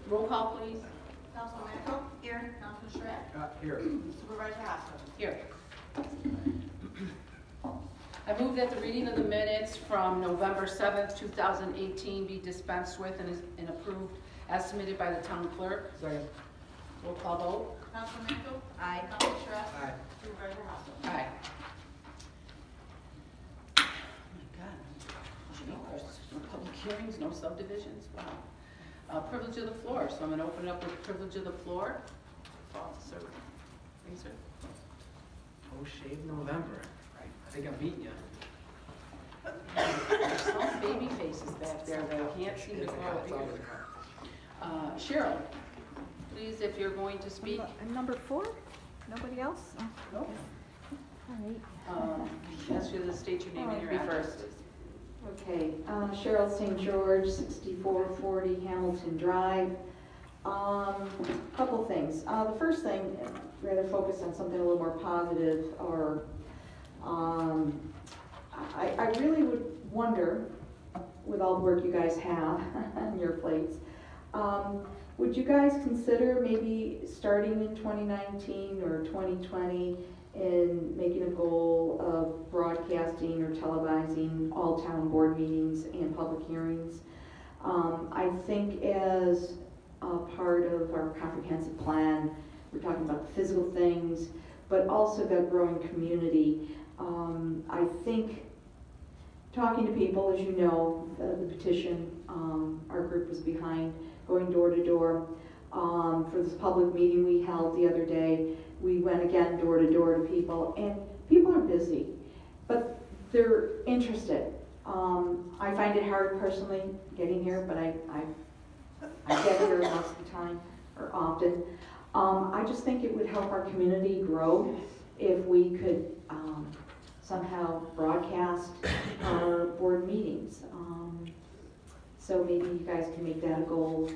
Roll call, please. Councilman Mento? Here. Councilman Shred? Here. Supervisor Haskell? Here. I move that the reading of the minutes from November 7th, 2018 be dispensed with and approved as submitted by the town clerk. Second. Roll call vote. Councilman Mento? Aye. Councilman Shred? Aye. Supervisor Haskell? Aye. Oh my God. Jeepers. No public hearings, no subdivisions, wow. Privilege of the floor, so I'm gonna open it up with privilege of the floor. Officer Fraser. Oh, shave November. I think I'm beating you. There's some baby faces back there that I can't seem to It's a grow cop, up it's always a cop. Cheryl, please, if you're going to speak. Number 4? Nobody else? Oh, Nope. all right. Ask you to state your name and your Me address. first. Okay, Cheryl St. George, 6440 Hamilton Drive. Couple things. The first thing, rather focus on something a little more positive, or I really would wonder, with all the work you guys have on your plates, would you guys consider maybe starting in 2019 or 2020 in making a goal of broadcasting or televising all town board meetings and public hearings? I think as a part of our comprehensive plan, we're talking about the physical things, but also the growing community. I think talking to people, as you know, the petition, our group was behind, going door to door. For this public meeting we held the other day, we went again door to door to people, and people are busy, but they're interested. I find it hard personally getting here, but I get here most of the time, or often. I just think it would help our community grow if we could somehow broadcast our board meetings. So maybe you guys can make that a goal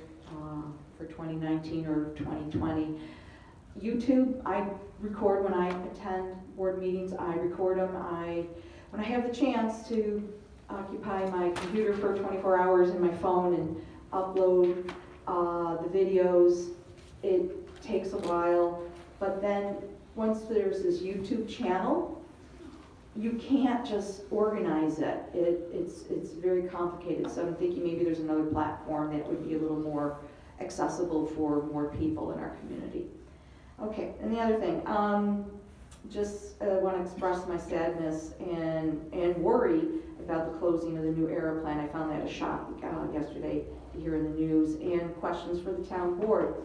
for 2019 or 2020. YouTube, I record when I attend board meetings. I record them. When I have the chance to occupy my computer for 24 hours and my phone and upload the videos, it takes a while. But then once there's this YouTube channel, you can't just organize it. It's very complicated. So I'm thinking maybe there's another platform that would be a little more accessible for more people in our community. Okay, and the other thing, just want to express my sadness and worry about the closing of the New Era plant. I found that a shock yesterday to hear in the news, and questions for the town board.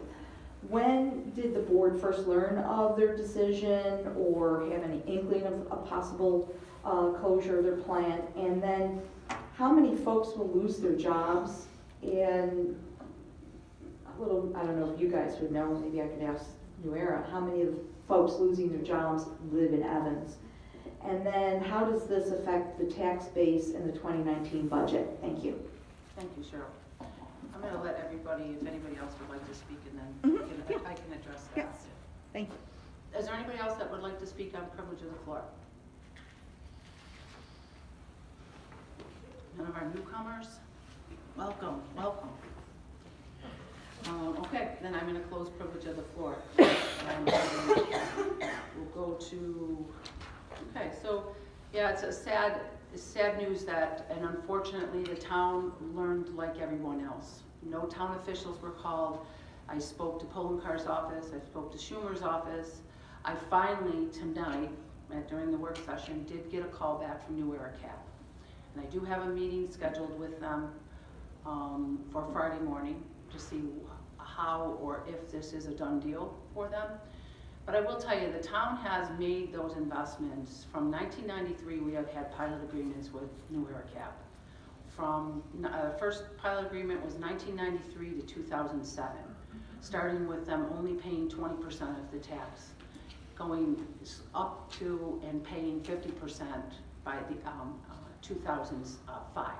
When did the board first learn of their decision or have any inkling of a possible closure of their plant? And then how many folks will lose their jobs? And I don't know if you guys would know, maybe I could ask New Era, how many of the folks losing their jobs live in Evans? And then how does this affect the tax base in the 2019 budget? Thank you. Thank you, Cheryl. I'm going to let everybody, if anybody else would like to speak, and then I can address that. Yes. Thank you. Is there anybody else that would like to speak on privilege of the floor? None of our newcomers? Welcome, welcome. Okay, then I'm going to close privilege of the floor. We'll go to, okay, so, yeah, it's sad news that, and unfortunately, the town learned like everyone else. No town officials were called. I spoke to Polenkar's office, I spoke to Schumer's office. I finally, tonight, during the work session, did get a call back from New Era Cap. And I do have a meeting scheduled with them for Friday morning to see how or if this is a done deal for them. But I will tell you, the town has made those investments. From 1993, we have had pilot agreements with New Era Cap. From first pilot agreement was 1993 to 2007, starting with them only paying 20% of the tax, going up to and paying 50% by the 2005.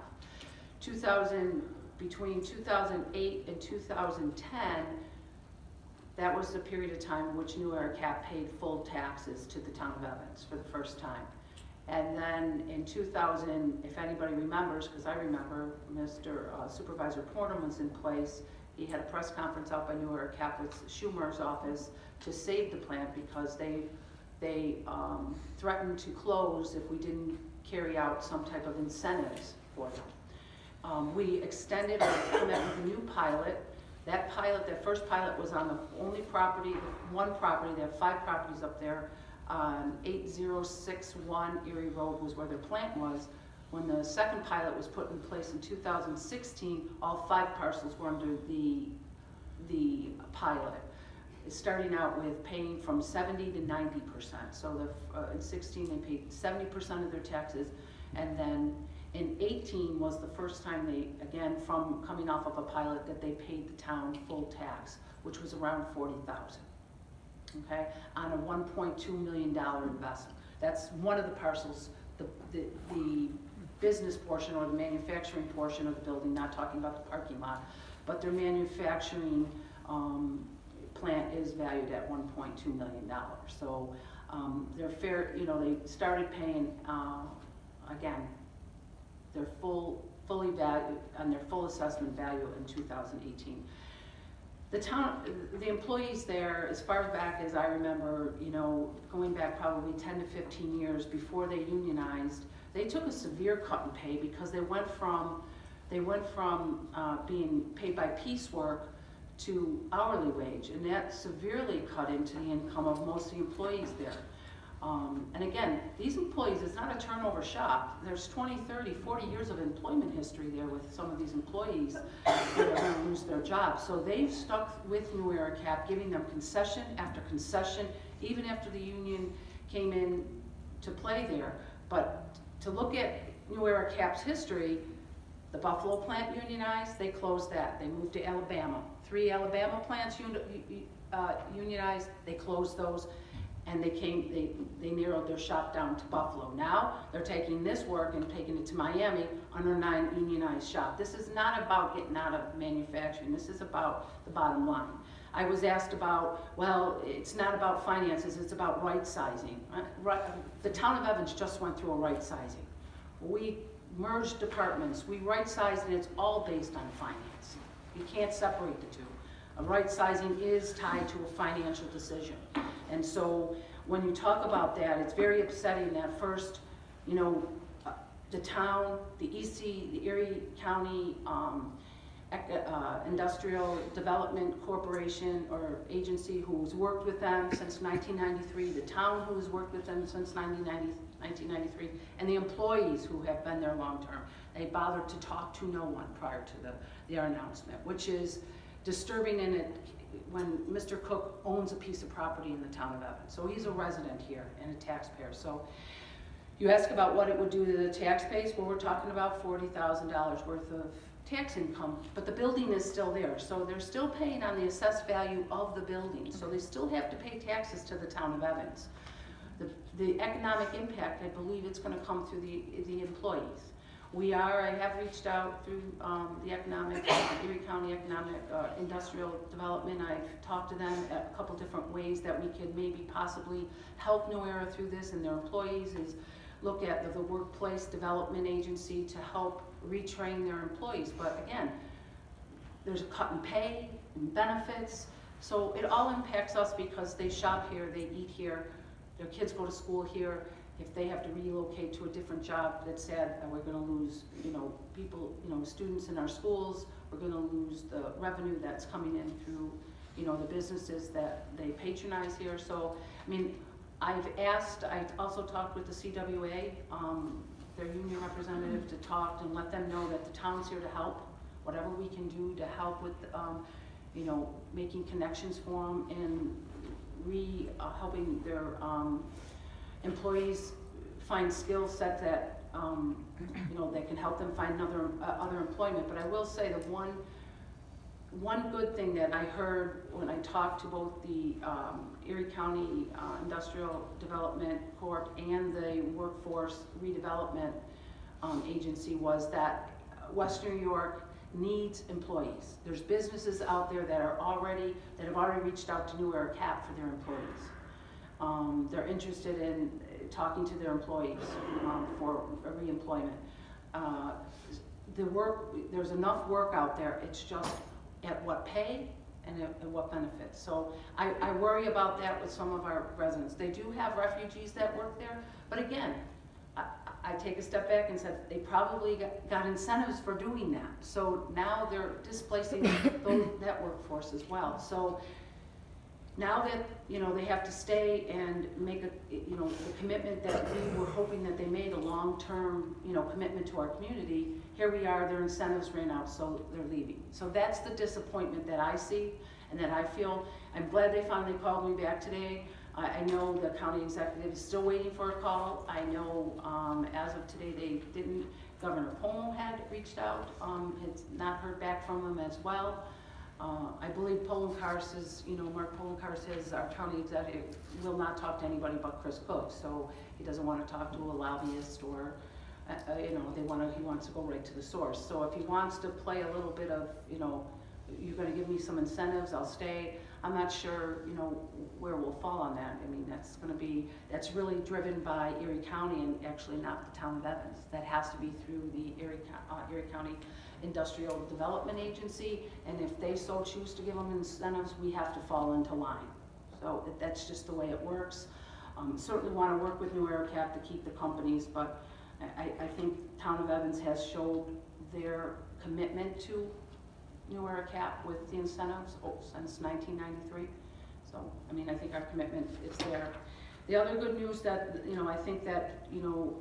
Between 2008 and 2010, that was the period of time in which New Era Cap paid full taxes to the town of Evans for the first time. And then in 2000, if anybody remembers, because I remember, Mr. Supervisor Porter was in place he had a press conference out by New Era Cap with Schumer's office to save the plant because they threatened to close if we didn't carry out some type of incentives for them. We extended or came up with a new pilot. That first pilot was on the only property, one property, they have 5 properties up there. 8061 Erie Road was where their plant was. When the second pilot was put in place in 2016, all 5 parcels were under the pilot. Starting out with paying from 70 to 90%. So in 16 they paid 70% of their taxes, and then in 18 was the first time they, again, from coming off of a pilot, that they paid the town full tax, which was around $40,000. Okay, on a $1.2 million investment. That's one of the parcels, the business portion or the manufacturing portion of the building, not talking about the parking lot, but their manufacturing plant is valued at $1.2 million. So they're fair, they started paying, again, their fully valued, on their full assessment value in 2018. The employees there, as far back as I remember, going back probably 10 to 15 years before they unionized, they took a severe cut in pay because they went from being paid by piecework to hourly wage, and that severely cut into the income of most of the employees there. And again, these employees, it's not a turnover shop. There's 20, 30, 40 years of employment history there with some of these employees that are going to lose their jobs. So they've stuck with New Era Cap, giving them concession after concession, even after the union came in to play there. But to look at New Era Cap's history, the Buffalo plant unionized, they closed that. They moved to Alabama. 3 Alabama plants unionized, they closed those. And they narrowed their shop down to Buffalo. Now they're taking this work and taking it to Miami under a non-unionized shop. This is not about getting out of manufacturing. This is about the bottom line. I was asked about, well, it's not about finances, it's about right sizing. The town of Evans just went through a right sizing. We merged departments, we right sized, and it's all based on finance. You can't separate the two. A right sizing is tied to a financial decision. And so when you talk about that, it's very upsetting that first, the town, the EC, the Erie County Industrial Development Corporation or agency who's worked with them since 1993, the town who's worked with them since 1993, and the employees who have been there long term. They bothered to talk to no one prior to their announcement, which is disturbing in it when Mr. Cook owns a piece of property in the town of Evans. So he's a resident here and a taxpayer. So you ask about what it would do to the tax base. Well, we're talking about $40,000 worth of tax income, but the building is still there. So they're still paying on the assessed value of the building. So they still have to pay taxes to the town of Evans. The economic impact, I believe it's going to come through the employees. I have reached out through the Erie County Economic Industrial Development. I've talked to them a couple different ways that we could maybe possibly help New Era through this, and their employees is look at the workplace development agency to help retrain their employees. But again, there's a cut in pay and benefits, so it all impacts us because they shop here, they eat here, their kids go to school here. If they have to relocate to a different job, that's sad, and we're gonna lose, people, students in our schools, we're gonna lose the revenue that's coming in through, the businesses that they patronize here. So, I also talked with the CWA, their union representative, to talk and let them know that the town's here to help, whatever we can do to help with, making connections for them and helping their, employees find skill set that that can help them find other employment. But I will say the one good thing that I heard when I talked to both the Erie County Industrial Development Corp and the Workforce Redevelopment Agency was that Western New York needs employees. There's businesses out there that have already reached out to New Era Cap for their employees. They're interested in talking to their employees for reemployment. There's enough work out there. It's just at what pay and at what benefits. So I worry about that with some of our residents. They do have refugees that work there, but again, I take a step back and said they probably got incentives for doing that. So now they're displacing that workforce as well. So now that, they have to stay and make the commitment that we were hoping that they made, a long-term, commitment to our community, here we are, their incentives ran out, so they're leaving. So that's the disappointment that I see and that I feel. I'm glad they finally called me back today. I know the county executive is still waiting for a call. I know as of today they didn't. Governor Cuomo had reached out, had not heard back from them as well. I believe Poloncarz is, Mark Poloncarz says our county executive will not talk to anybody but Chris Cook, so he doesn't want to talk to a lobbyist or, he wants to go right to the source. So if he wants to play a little bit of, you're going to give me some incentives, I'll stay. I'm not sure, where we'll fall on that. I mean, that's really driven by Erie County and actually not the town of Evans. That has to be through the Erie County Industrial Development Agency, and if they so choose to give them incentives, we have to fall into line. So that's just the way it works. Certainly want to work with New Era Cap to keep the companies, but I think town of Evans has showed their commitment to New Era Cap with the incentives since 1993. So, I think our commitment is there. The other good news that, I think that, and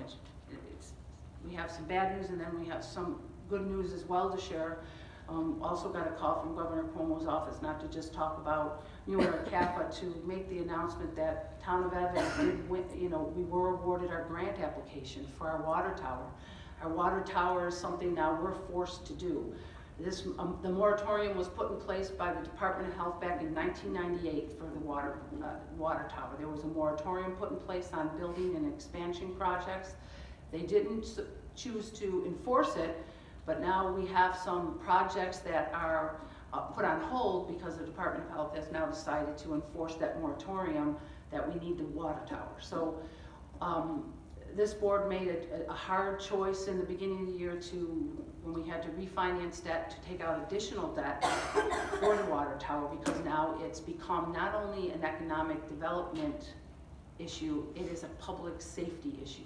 it's we have some bad news and then we have some good news as well to share. Also got a call from Governor Cuomo's office, not to just talk about New Era Cap, but to make the announcement that Town of Evans did win, we were awarded our grant application for our water tower. Our water tower is something now we're forced to do. The moratorium was put in place by the Department of Health back in 1998 for the water tower. There was a moratorium put in place on building and expansion projects. They didn't choose to enforce it, but now we have some projects that are put on hold because the Department of Health has now decided to enforce that moratorium that we need the water tower. So this board made a hard choice in the beginning of the year when we had to refinance debt, to take out additional debt for the water tower, because now it's become not only an economic development issue, it is a public safety issue.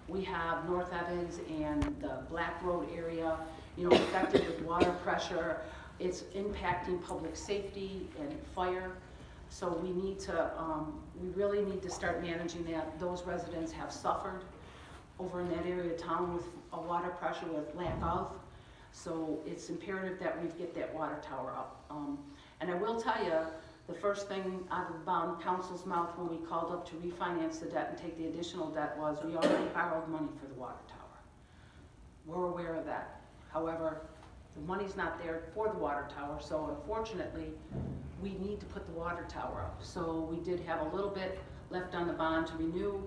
We have North Evans and the Black Road area, affected with water pressure. It's impacting public safety and fire. So we really need to start managing that. Those residents have suffered over in that area of town with a water pressure with lack of. So it's imperative that we get that water tower up. And I will tell you, the first thing out of the bond council's mouth when we called up to refinance the debt and take the additional debt was, we already borrowed money for the water tower. We're aware of that. However, the money's not there for the water tower, so unfortunately, we need to put the water tower up. So we did have a little bit left on the bond to renew,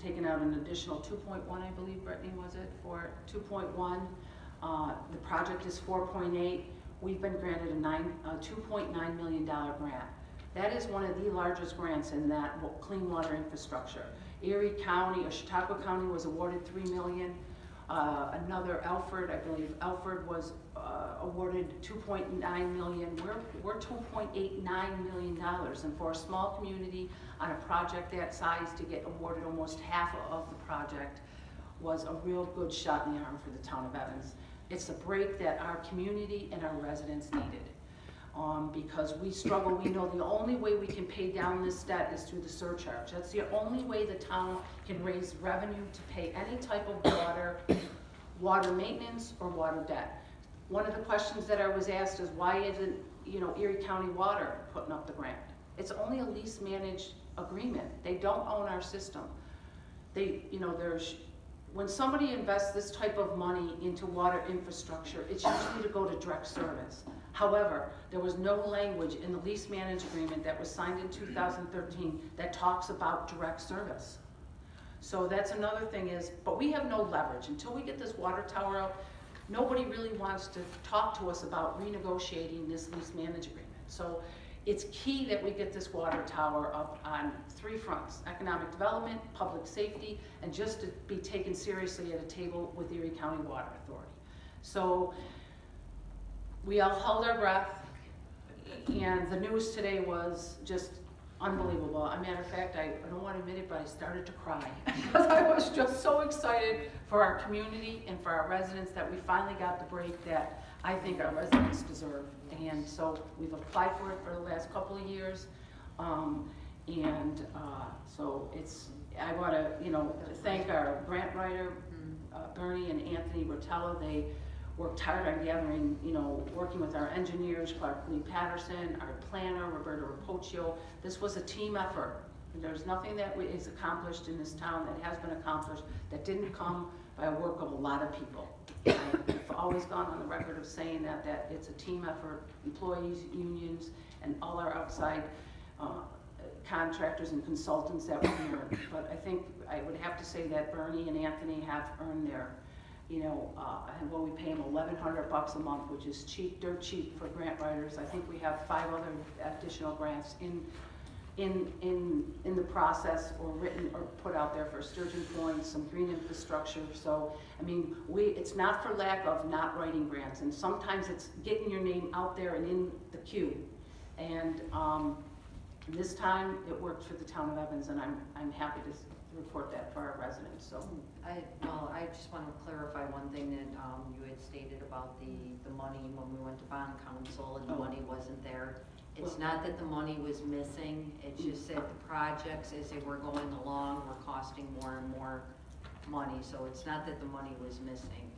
taking out an additional 2.1, I believe, Brittany, was it, for 2.1. The project is 4.8. We've been granted a $2.9 million grant. That is one of the largest grants in that clean water infrastructure. Erie County or Chautauqua County was awarded $3 million. Another Alfred, I believe Alfred was awarded $2.9 million. We're $2.89 million, and for a small community on a project that size to get awarded almost half of the project was a real good shot in the arm for the town of Evans. It's a break that our community and our residents needed. Because we struggle, we know the only way we can pay down this debt is through the surcharge. That's the only way the town can raise revenue to pay any type of water maintenance or water debt. One of the questions that I was asked is, why isn't Erie County Water putting up the grant? It's only a lease managed agreement. They don't own our system. When somebody invests this type of money into water infrastructure, it's usually to go to direct service. However, there was no language in the lease managed agreement that was signed in 2013 that talks about direct service. So that's another thing but we have no leverage. Until we get this water tower up, nobody really wants to talk to us about renegotiating this lease managed agreement. So it's key that we get this water tower up on 3 fronts: economic development, public safety, and just to be taken seriously at a table with Erie County Water Authority. So we all held our breath, and the news today was just unbelievable. As a matter of fact, I don't want to admit it, but I started to cry because I was just so excited for our community and for our residents that we finally got the break that I think our residents deserve. And so we've applied for it for the last couple of years. So I want to, thank our grant writer, Bernie and Anthony Rotella. They worked hard on gathering, working with our engineers, Clark Lee Patterson, our planner, Roberto Rapocchio. This was a team effort. There's nothing that is accomplished in this town that has been accomplished that didn't come by a work of a lot of people. I've always gone on the record of saying that it's a team effort, employees, unions, and all our outside contractors and consultants that were here. But I think I would have to say that Bernie and Anthony have earned their, and we pay them $1,100 a month, which is cheap, dirt cheap for grant writers. I think we have 5 other additional grants in the process or written or put out there for Sturgeon Point, some green infrastructure. So, I mean, it's not for lack of not writing grants, and sometimes it's getting your name out there and in the queue. And this time it worked for the town of Evans, and I'm happy to report that for our residents. So, I just want to clarify one thing that you had stated about the money when we went to bond council and the money wasn't there. It's not that the money was missing, it's just that the projects, as they were going along, were costing more and more money. So it's not that the money was missing.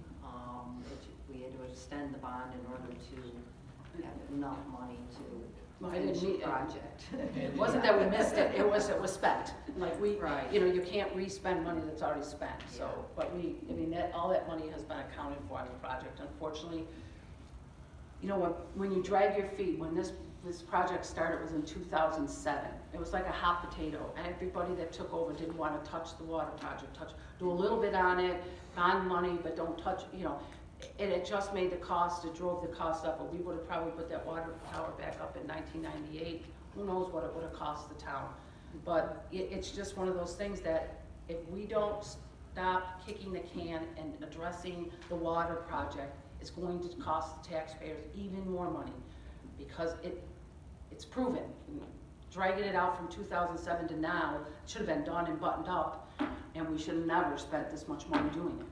We had to extend the bond in order to have enough money to finish the project. It wasn't that we missed it, it was spent. Like Right. You can't re-spend money that's already spent. So, Yeah. but all that money has been accounted for on the project. Unfortunately, when you drag your feet, when this project started was in 2007. It was like a hot potato. Everybody that took over didn't want to touch the water project, do a little bit on it, bond money, but don't touch, and it just made it drove the cost up, but we would have probably put that water tower back up in 1998. Who knows what it would have cost the town. But it's just one of those things that if we don't stop kicking the can and addressing the water project, it's going to cost the taxpayers even more money. Because it's proven. Dragging it out from 2007 to now, it should have been done and buttoned up, and we should have never spent this much money doing it.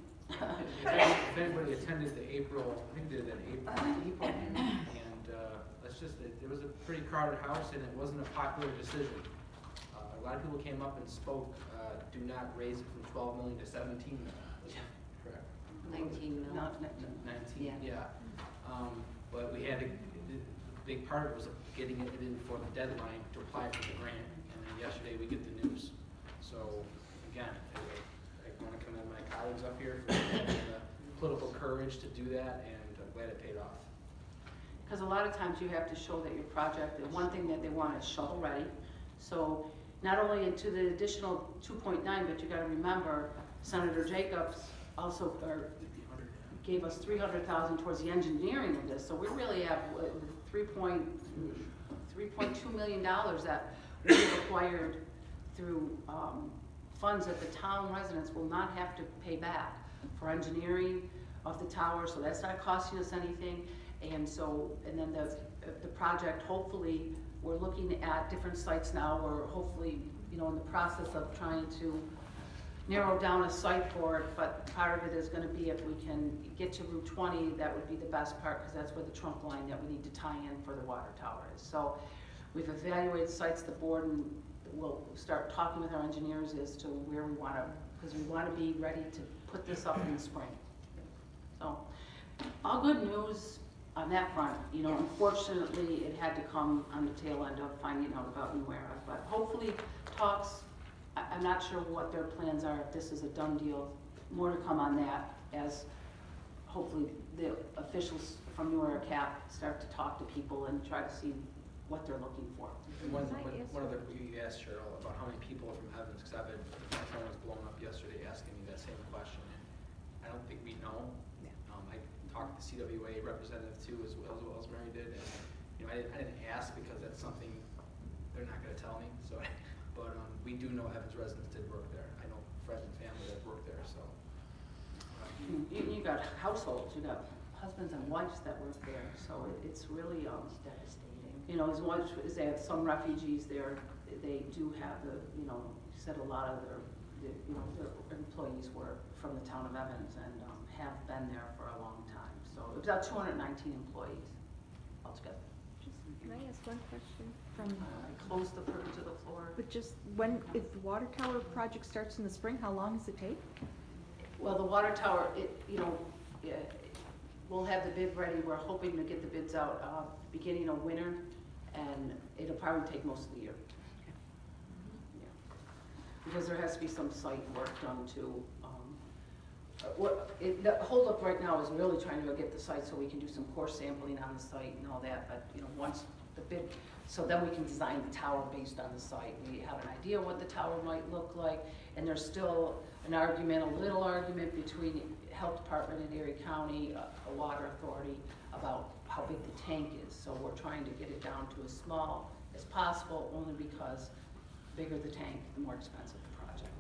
If anybody attended the April, I think they did an April, and it was a pretty crowded house, and it wasn't a popular decision. A lot of people came up and spoke, do not raise it from 12 million to 17 million. Correct? 19 million. 19, Yeah. But we had to, the big part of it was getting it in for the deadline to apply for the grant, and then yesterday we get the news. So, again, I want to commend my colleagues up here for having the political courage to do that, and I'm glad it paid off. Because a lot of times you have to show that your project, the one thing that they want is shovel ready. So not only into the additional 2.9, but you got to remember Senator Jacobs also gave us $300,000 towards the engineering of this. So we really have $3.2 million that we acquired through funds that the town residents will not have to pay back for engineering of the tower. So that's not costing us anything. And then the project, hopefully, we're looking at different sites now. We're hopefully, in the process of trying to narrow down a site for it, but part of it is gonna be if we can get to Route 20, that would be the best part, because that's where the trunk line that we need to tie in for the water tower is. So we've evaluated sites, the board, and we'll start talking with our engineers as to where we wanna, because we wanna be ready to put this up in the spring. So, all good news on that front. Unfortunately, it had to come on the tail end of finding out about New Era, but hopefully talks, I'm not sure what their plans are, if this is a done deal. More to come on that as hopefully the officials from New Era Cap start to talk to people and try to see what they're looking for. One of the, you asked Cheryl about how many people are from Evans, because my phone was blown up yesterday asking me that same question. And I don't think we know. I talked to the CWA representative too, as well as Mary did. And, I didn't ask because that's something they're not going to tell me. So, but we do know Evans residents did work there. I know friends and family that worked there. So You got households, you got husbands and wives that work there, so it's really, It's devastating. you know, his wife, they have some refugees there, they do have the, you know, he said a lot of their, you know, their employees were from the town of Evans and have been there for a long time. So it was about 219 employees altogether. Just, can I ask one question from, I closed the perk to the floor. but just when, if the water tower project starts in the spring, how long does it take? Well, the water tower, you know, we'll have the bid ready. We're hoping to get the bids out beginning of winter, and it'll probably take most of the year. Yeah. Because there has to be some site work done too. The holdup right now is really trying to get the site so we can do some core sampling on the site and all that, but, you know, once the bid, so then we can design the tower based on the site. We have an idea what the tower might look like, and there's still an argument, a little argument between Health Department in Erie County, a water authority, about how big the tank is. So we're trying to get it down to as small as possible, only because the bigger the tank, the more expensive the project.